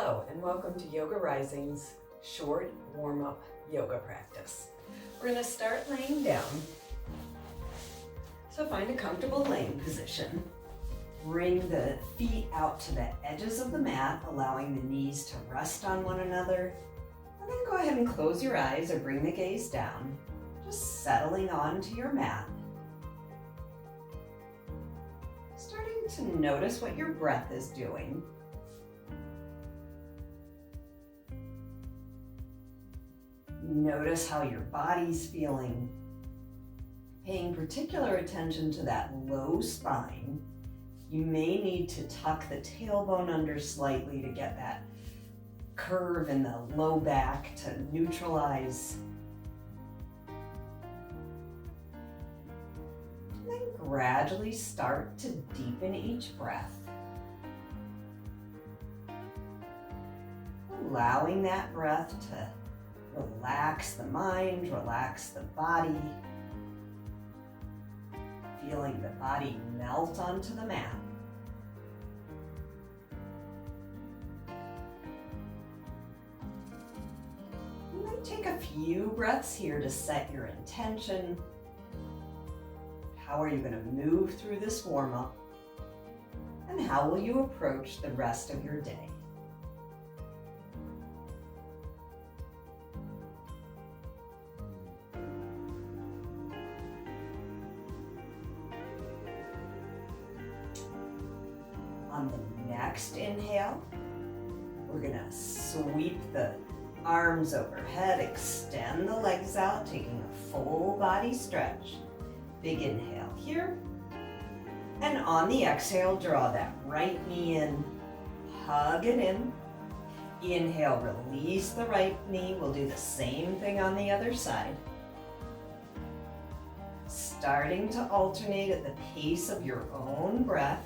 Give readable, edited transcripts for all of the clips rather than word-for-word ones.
Hello and welcome to Yoga Rising's short warm-up yoga practice. We're going to start laying down. So find a comfortable laying position. Bring the feet out to the edges of the mat, allowing the knees to rest on one another. And then go ahead and close your eyes or bring the gaze down, just settling onto your mat. Starting to notice what your breath is doing. Notice how your body's feeling. Paying particular attention to that low spine. You may need to tuck the tailbone under slightly to get that curve in the low back to neutralize. And then gradually start to deepen each breath. Allowing that breath to relax the mind, relax the body. Feeling the body melt onto the mat. And then take a few breaths here to set your intention. How are you going to move through this warm-up? And how will you approach the rest of your day? On the next inhale, we're going to sweep the arms overhead, extend the legs out, taking a full body stretch. Big inhale here. And on the exhale, draw that right knee in, hug it in. Inhale, release the right knee. We'll do the same thing on the other side. Starting to alternate at the pace of your own breath.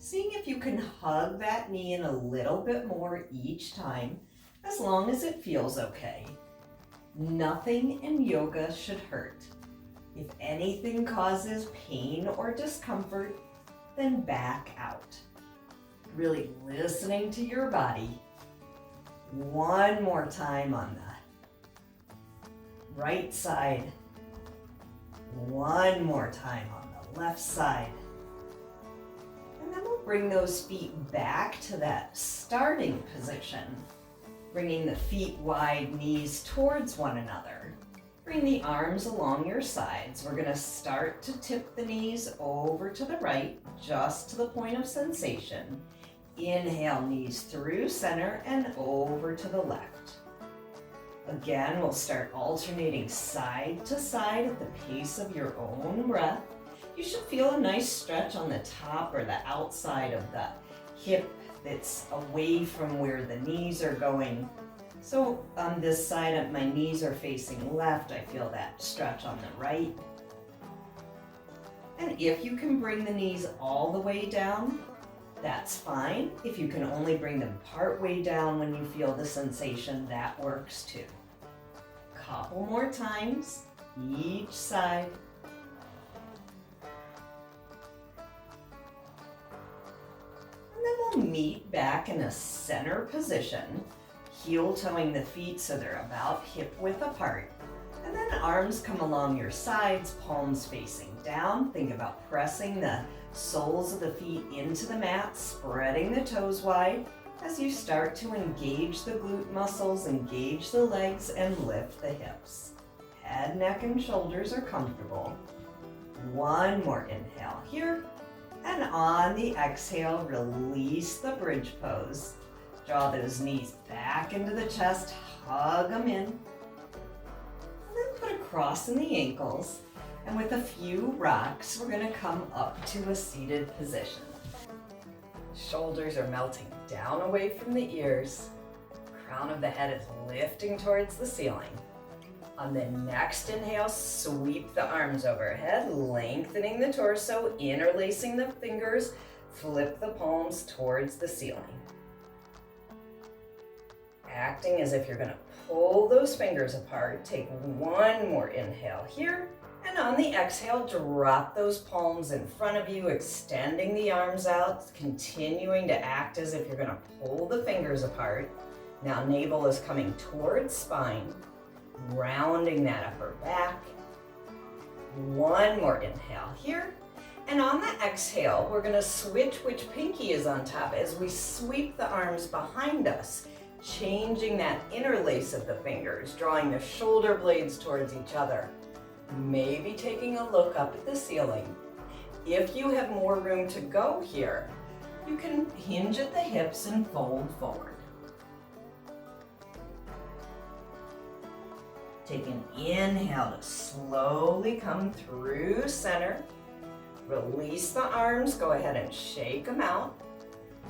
Seeing if you can hug that knee in a little bit more each time, as long as it feels okay. Nothing in yoga should hurt. If anything causes pain or discomfort, then back out. Really listening to your body. One more time on the right side. One more time on the left side. And then we'll bring those feet back to that starting position. Bringing the feet wide, knees towards one another. Bring the arms along your sides. We're going to start to tip the knees over to the right, just to the point of sensation. Inhale, knees through center and over to the left. Again, we'll start alternating side to side at the pace of your own breath. You should feel a nice stretch on the top or the outside of the hip that's away from where the knees are going. So on this side, my knees are facing left. I feel that stretch on the right. And if you can bring the knees all the way down, that's fine. If you can only bring them part way down when you feel the sensation, that works too. Couple more times, each side. We'll meet back in a center position, heel toeing the feet so they're about hip width apart. And then arms come along your sides, palms facing down. Think about pressing the soles of the feet into the mat, spreading the toes wide as you start to engage the glute muscles, engage the legs, and lift the hips. Head, neck, and shoulders are comfortable. One more inhale here. And on the exhale, release the bridge pose. Draw those knees back into the chest, hug them in. And then put a cross in the ankles. And with a few rocks, we're going to come up to a seated position. Shoulders are melting down away from the ears. Crown of the head is lifting towards the ceiling. On the next inhale, sweep the arms overhead, lengthening the torso, interlacing the fingers, flip the palms towards the ceiling. Acting as if you're going to pull those fingers apart, take one more inhale here, And on the exhale, drop those palms in front of you, extending the arms out, continuing to act as if you're going to pull the fingers apart. Now navel is coming towards spine, rounding that upper back. One more inhale here. And on the exhale, we're going to switch which pinky is on top as we sweep the arms behind us, changing that interlace of the fingers, drawing the shoulder blades towards each other. Maybe taking a look up at the ceiling. If you have more room to go here, you can hinge at the hips and fold forward. Take an inhale to slowly come through center. Release the arms, go ahead and shake them out.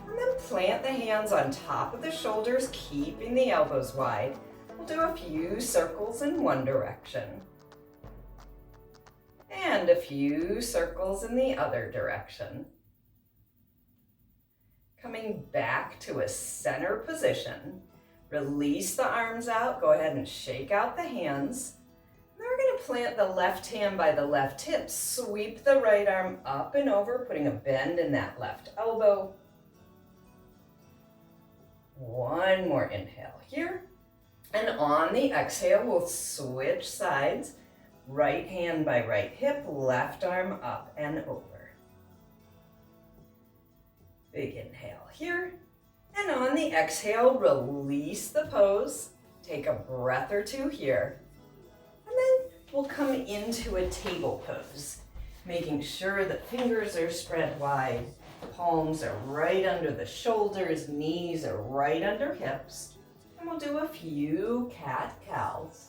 And then plant the hands on top of the shoulders, keeping the elbows wide. We'll do a few circles in one direction. And a few circles in the other direction. Coming back to a center position. Release the arms out, go ahead and shake out the hands. Then we're going to plant the left hand by the left hip. Sweep the right arm up and over, putting a bend in that left elbow. One more inhale here. And on the exhale, we'll switch sides. Right hand by right hip, left arm up and over. Big inhale here. And on the exhale, release the pose. Take a breath or two here. And then we'll come into a table pose, making sure that fingers are spread wide, palms are right under the shoulders, knees are right under hips. And we'll do a few cat-cows.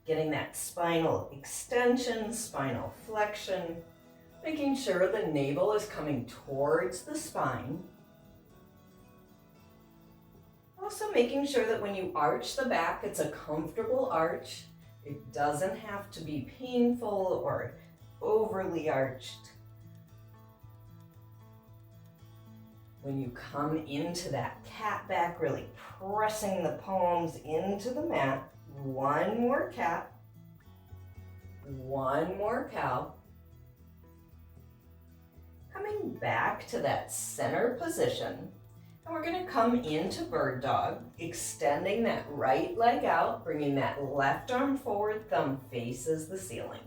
Getting that spinal extension, spinal flexion, making sure the navel is coming towards the spine. Also making sure that when you arch the back, it's a comfortable arch. It doesn't have to be painful or overly arched. When you come into that cat back, really pressing the palms into the mat. One more cat, one more cow. Coming back to that center position, and we're going to come into bird dog, extending that right leg out, bringing that left arm forward, thumb faces the ceiling.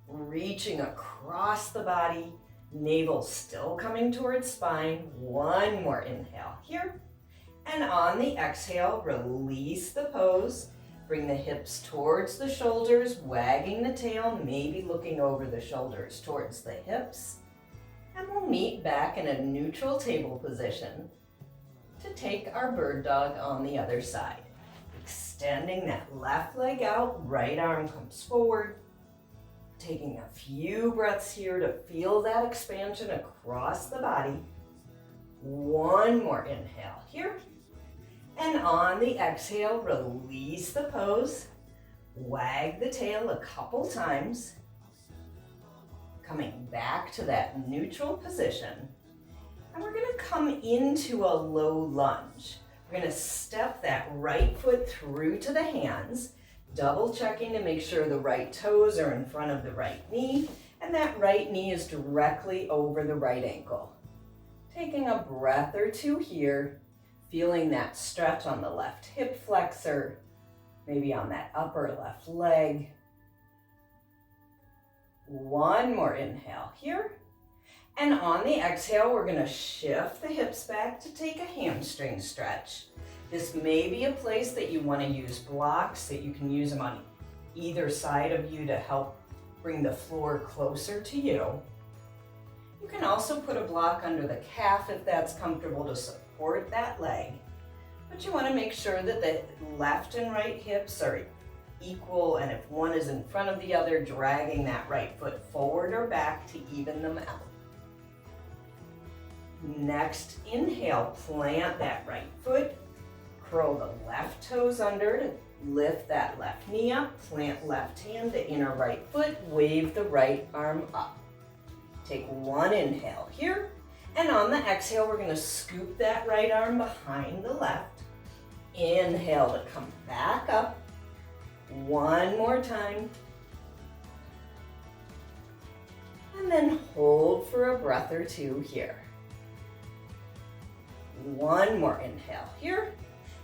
Reaching across the body, navel still coming towards spine. One more inhale here. And on the exhale, release the pose. Bring the hips towards the shoulders, wagging the tail, maybe looking over the shoulders towards the hips. And we'll meet back in a neutral table position to take our bird dog on the other side. Extending that left leg out, right arm comes forward. Taking a few breaths here to feel that expansion across the body. One more inhale here. And on the exhale, release the pose. Wag the tail a couple times. Coming back to that neutral position. And we're going to come into a low lunge. We're going to step that right foot through to the hands, double checking to make sure the right toes are in front of the right knee, and that right knee is directly over the right ankle. Taking a breath or two here. Feeling that stretch on the left hip flexor, maybe on that upper left leg. One more inhale here. And on the exhale, we're going to shift the hips back to take a hamstring stretch. This may be a place that you want to use blocks, that you can use them on either side of you to help bring the floor closer to you. You can also put a block under the calf if that's comfortable to support that leg. But you want to make sure that the left and right hips are equal, and if one is in front of the other, dragging that right foot forward or back to even them out. Next, inhale, plant that right foot, curl the left toes under to lift that left knee up, plant left hand to inner right foot, wave the right arm up. Take one inhale here, and on the exhale, we're going to scoop that right arm behind the left. Inhale to come back up. One more time. And then hold for a breath or two here. One more inhale here.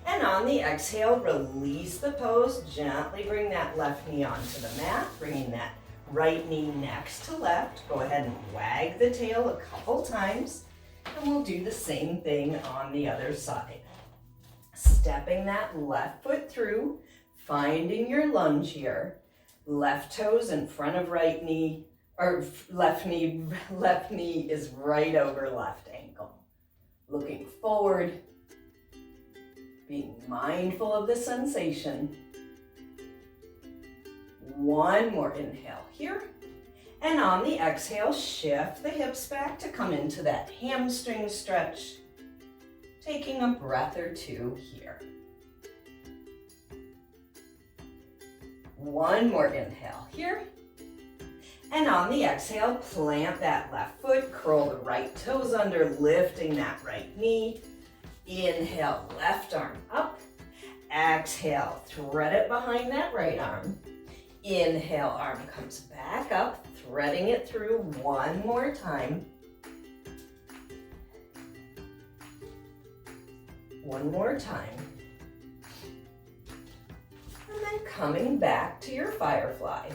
And on the exhale, release the pose. Gently bring that left knee onto the mat, bringing that right knee next to left. Go ahead and wag the tail a couple times. And we'll do the same thing on the other side. Stepping that left foot through, finding your lunge here. Left toes in front of right knee, or left knee is right over left ankle. Looking forward, being mindful of the sensation. One more inhale here. And on the exhale, shift the hips back to come into that hamstring stretch. Taking a breath or two here. One more inhale here. And on the exhale, plant that left foot, curl the right toes under, lifting that right knee. Inhale, left arm up. Exhale, thread it behind that right arm. Inhale, arm comes back up, threading it through one more time. One more time. And then coming back to your firefly.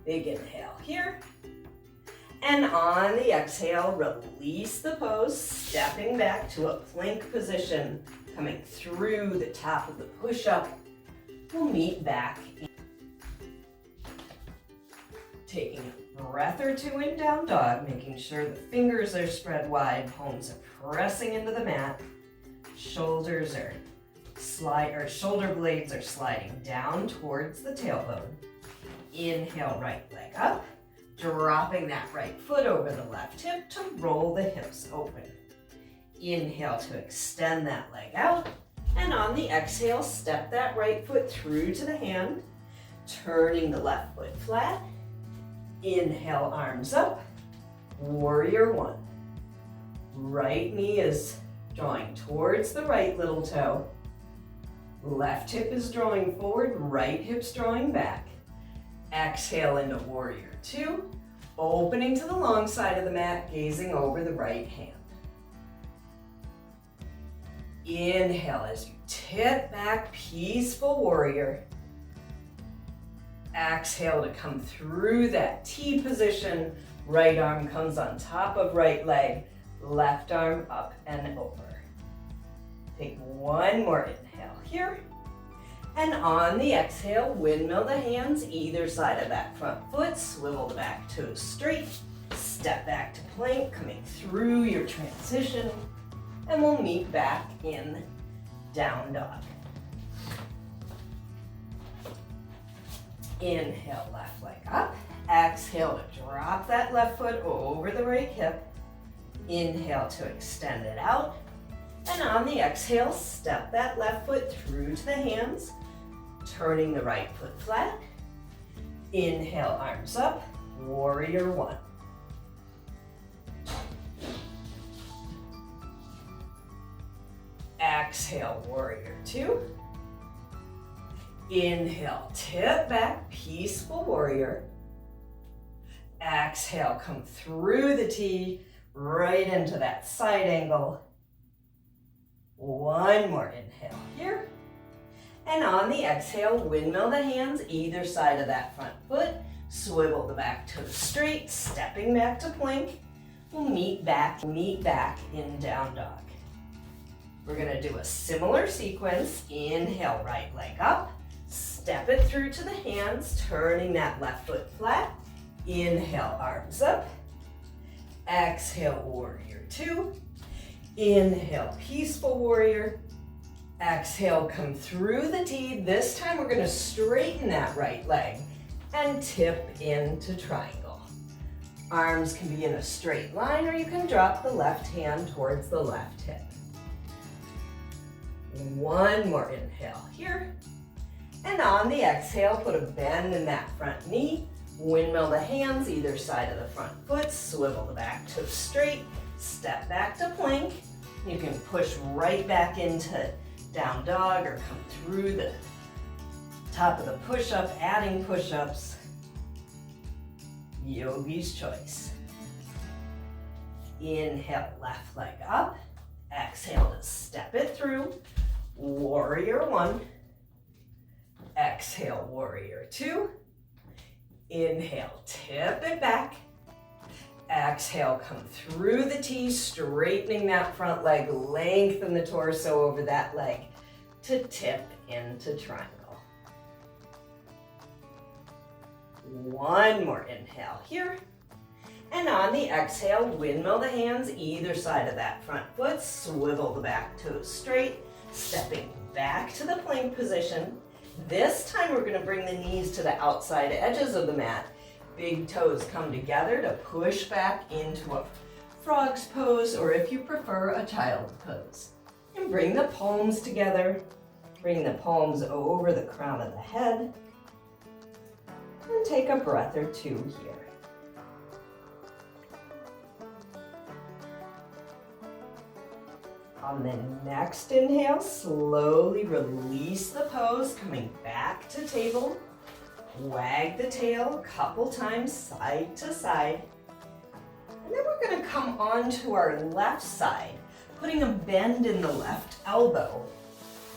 Big inhale here. And on the exhale, release the pose, stepping back to a plank position, coming through the top of the push-up. We'll meet back. Taking a breath or two in down dog, making sure the fingers are spread wide, palms are pressing into the mat. Shoulders are shoulder blades are sliding down towards the tailbone. Inhale, right leg up, dropping that right foot over the left hip to roll the hips open. Inhale to extend that leg out, and on the exhale, step that right foot through to the hand, turning the left foot flat. Inhale, arms up, warrior one. Right knee is drawing towards the right little toe. Left hip is drawing forward, right hip's drawing back. Exhale into warrior two, opening to the long side of the mat, gazing over the right hand. Inhale as you tip back, peaceful warrior. Exhale to come through that T position. Right arm comes on top of right leg, left arm up and over. Take one more inhale here. And on the exhale, windmill the hands either side of that front foot, swivel the back toes straight, step back to plank, coming through your transition, and we'll meet back in down dog. Inhale, left leg up. Exhale to drop that left foot over the right hip. Inhale to extend it out. And on the exhale, step that left foot through to the hands, turning the right foot flat. Inhale, arms up, warrior one. Exhale, warrior two. Inhale, tip back, peaceful warrior. Exhale, come through the T, right into that side angle. One more inhale here. And on the exhale, windmill the hands either side of that front foot. Swivel the back toes straight, stepping back to plank. We'll meet back in down dog. We're gonna do a similar sequence. Inhale, right leg up. Step it through to the hands, turning that left foot flat. Inhale, arms up. Exhale, warrior two. Inhale, peaceful warrior. Exhale, come through the T. This time we're gonna straighten that right leg and tip into triangle. Arms can be in a straight line, or you can drop the left hand towards the left hip. One more inhale here. And on the exhale, put a bend in that front knee. Windmill the hands either side of the front foot. Swivel the back toes straight. Step back to plank. You can push right back into down dog or come through the top of the push-up, adding push-ups. Yogi's choice. Inhale, left leg up. Exhale to step it through. Warrior one. Exhale, warrior two. Inhale, tip it back. Exhale, come through the T, straightening that front leg, lengthen the torso over that leg to tip into triangle. One more inhale here. And on the exhale, windmill the hands either side of that front foot, swivel the back toes straight, stepping back to the plank position. This time we're going to bring the knees to the outside edges of the mat. Big toes come together to push back into a frog's pose, or if you prefer, a child's pose. And bring the palms together. Bring the palms over the crown of the head. And take a breath or two here. On the next inhale, slowly release the pose, coming back to table. Wag the tail a couple times, side to side. And then we're going to come onto our left side, putting a bend in the left elbow,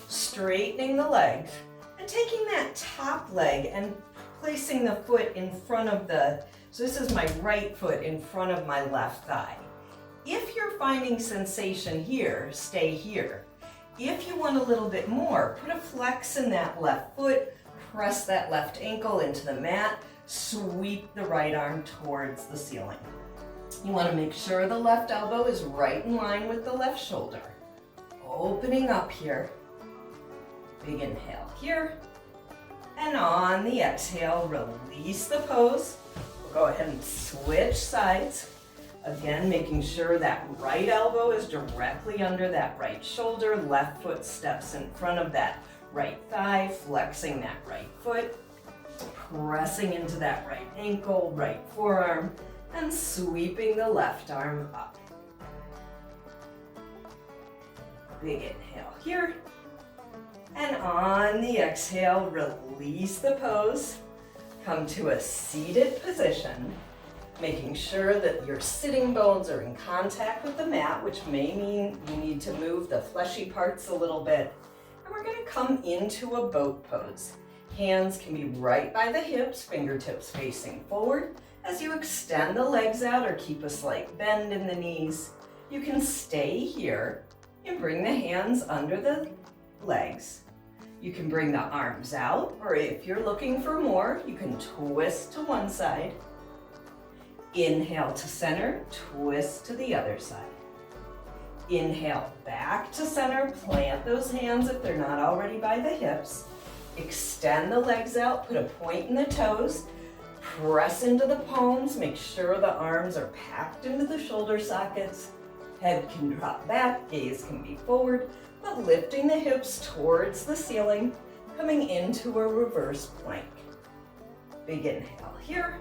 straightening the legs, and taking that top leg and placing the foot in front of so this is my right foot in front of my left thigh. If you're finding sensation here, stay here. If you want a little bit more, put a flex in that left foot, press that left ankle into the mat, sweep the right arm towards the ceiling. You want to make sure the left elbow is right in line with the left shoulder. Opening up here. Big inhale here. And on the exhale, release the pose. We'll go ahead and switch sides. Again, making sure that right elbow is directly under that right shoulder. Left foot steps in front of that right thigh, flexing that right foot, pressing into that right ankle, right forearm, and sweeping the left arm up. Big inhale here. And on the exhale, release the pose. Come to a seated position, making sure that your sitting bones are in contact with the mat, which may mean you need to move the fleshy parts a little bit. And we're going to come into a boat pose. Hands can be right by the hips, fingertips facing forward. As you extend the legs out or keep a slight bend in the knees, you can stay here and bring the hands under the legs. You can bring the arms out, or if you're looking for more, you can twist to one side. Inhale to center, twist to the other side. Inhale back to center, plant those hands if they're not already by the hips. Extend the legs out, put a point in the toes, press into the palms, make sure the arms are packed into the shoulder sockets. Head can drop back, gaze can be forward, but lifting the hips towards the ceiling, coming into a reverse plank. Big inhale here.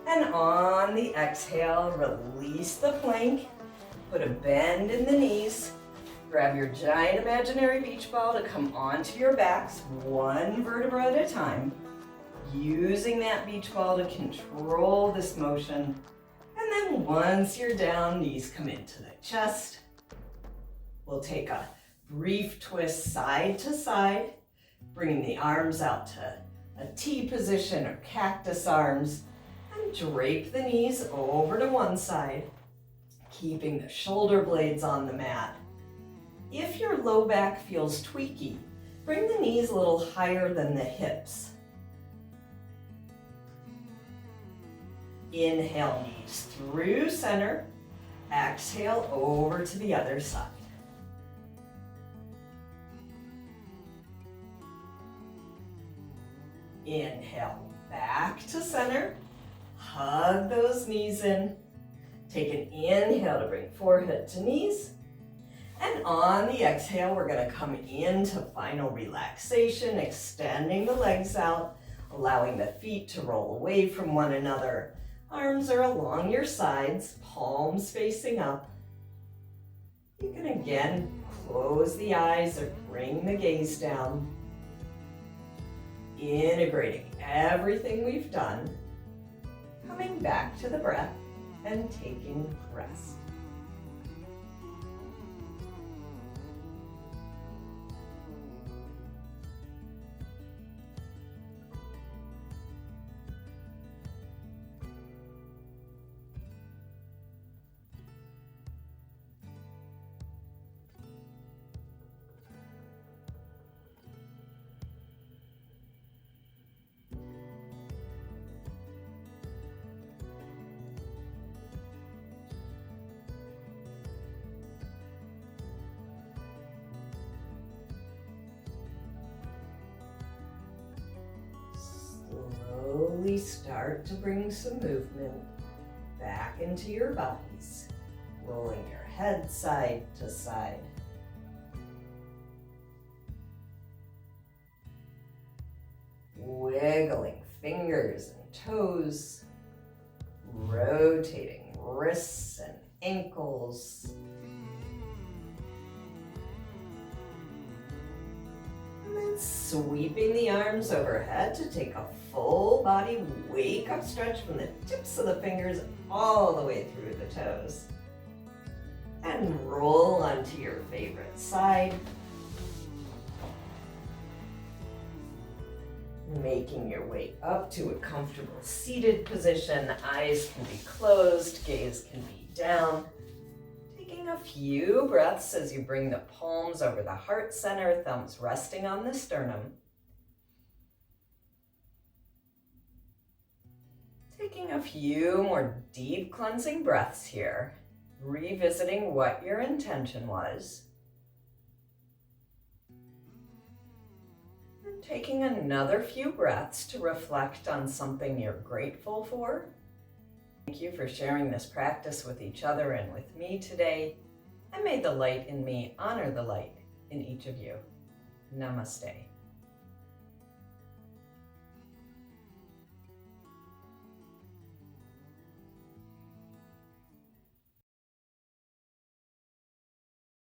And on the exhale, release the plank. Put a bend in the knees. Grab your giant imaginary beach ball to come onto your backs, one vertebra at a time. Using that beach ball to control this motion. And then once you're down, knees come into the chest. We'll take a brief twist side to side, bringing the arms out to a T position or cactus arms. And drape the knees over to one side, keeping the shoulder blades on the mat. If your low back feels tweaky, bring the knees a little higher than the hips. Inhale, knees through center. Exhale, over to the other side. Inhale, back to center. Hug those knees in. Take an inhale to bring forehead to knees. And on the exhale, we're going to come into final relaxation, extending the legs out, allowing the feet to roll away from one another. Arms are along your sides, palms facing up. You can again close the eyes or bring the gaze down. Integrating everything we've done. Coming back to the breath and taking rest. Slowly start to bring some movement back into your bodies, rolling your head side to side. Wiggling fingers and toes, rotating wrists and ankles. And then sweeping the arms overhead to take a full body wake up stretch from the tips of the fingers all the way through the toes. And roll onto your favorite side. Making your way up to a comfortable seated position. Eyes can be closed, gaze can be down. Taking a few breaths as you bring the palms over the heart center, thumbs resting on the sternum. Taking a few more deep cleansing breaths here, revisiting what your intention was. And taking another few breaths to reflect on something you're grateful for. Thank you for sharing this practice with each other and with me today. And may the light in me honor the light in each of you. Namaste.